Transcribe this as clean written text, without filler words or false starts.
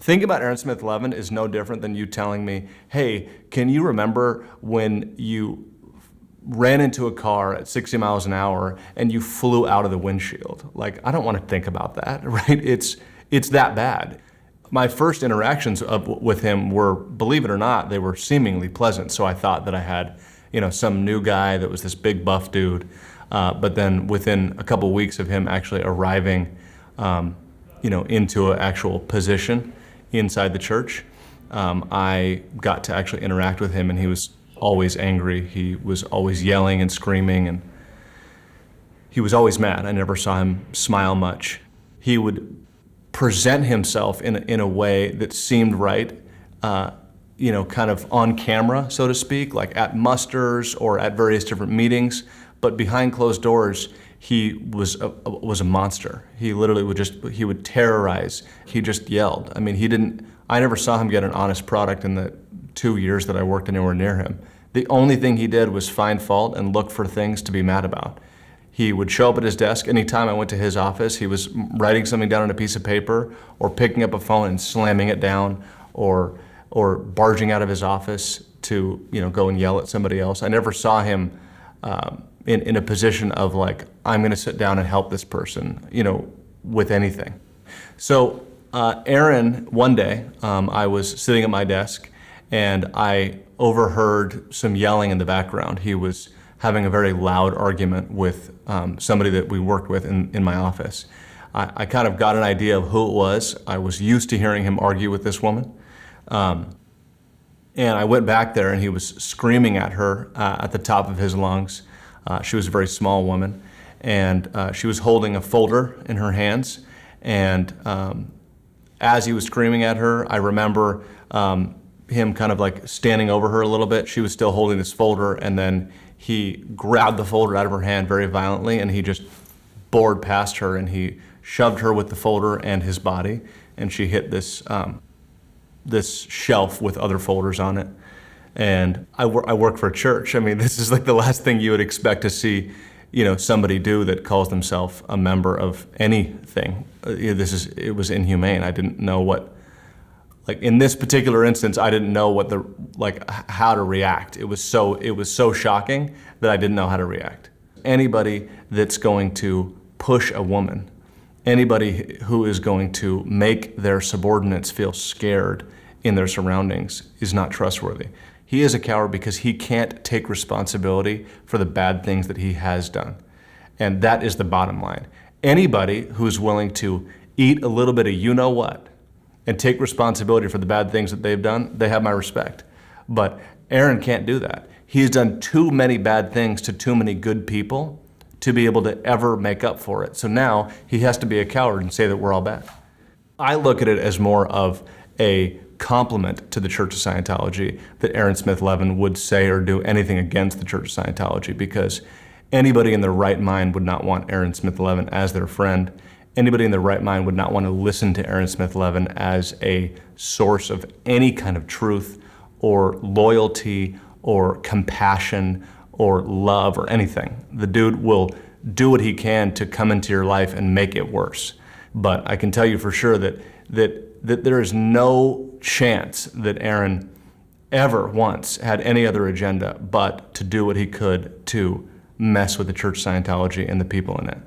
Thinking about Aaron Smith-Levin is no different than you telling me, hey, can you remember when you ran into a car at 60 miles an hour and you flew out of the windshield? Like, I don't want to think about that, right? It's that bad. My first interactions with him were, believe it or not, they were seemingly pleasant. So I thought that I had, some new guy that was this big buff dude. But then within a couple weeks of him actually arriving, into an actual position inside the church, I got to actually interact with him, and he was always angry. He was always yelling and screaming, and he was always mad. I never saw him smile much. He would present himself in a way that seemed right, kind of on camera, so to speak, like at musters or at various different meetings. But behind closed doors, he was a monster. He literally would terrorize. He just yelled. I mean, I never saw him get an honest product in the 2 years that I worked anywhere near him. The only thing he did was find fault and look for things to be mad about. He would show up at his desk. Anytime I went to his office, he was writing something down on a piece of paper or picking up a phone and slamming it down or barging out of his office to go and yell at somebody else. I never saw him in a position of like, I'm going to sit down and help this person, with anything. So Aaron, one day, I was sitting at my desk and I overheard some yelling in the background. He was having a very loud argument with somebody that we worked with in my office. I kind of got an idea of who it was. I was used to hearing him argue with this woman. And I went back there and he was screaming at her at the top of his lungs. She was a very small woman, and she was holding a folder in her hands. And as he was screaming at her, I remember him kind of like standing over her a little bit. She was still holding this folder, and then he grabbed the folder out of her hand very violently, and he just bored past her, and he shoved her with the folder and his body, and she hit this shelf with other folders on it. And I work for a church. I mean, this is like the last thing you would expect to see, somebody do that calls themselves a member of anything. It was inhumane. I didn't know like in this particular instance, I didn't know how to react. It was so shocking that I didn't know how to react. Anybody that's going to push a woman, anybody who is going to make their subordinates feel scared in their surroundings is not trustworthy. He is a coward because he can't take responsibility for the bad things that he has done. And that is the bottom line. Anybody who's willing to eat a little bit of you-know-what and take responsibility for the bad things that they've done, they have my respect. But Aaron can't do that. He's done too many bad things to too many good people to be able to ever make up for it. So now he has to be a coward and say that we're all bad. I look at it as more of a compliment to the Church of Scientology that Aaron Smith-Levin would say or do anything against the Church of Scientology, because anybody in their right mind would not want Aaron Smith-Levin as their friend. Anybody in their right mind would not want to listen to Aaron Smith-Levin as a source of any kind of truth or loyalty or compassion or love or anything. The dude will do what he can to come into your life and make it worse. But I can tell you for sure that there is no chance that Aaron ever once had any other agenda but to do what he could to mess with the Church of Scientology and the people in it.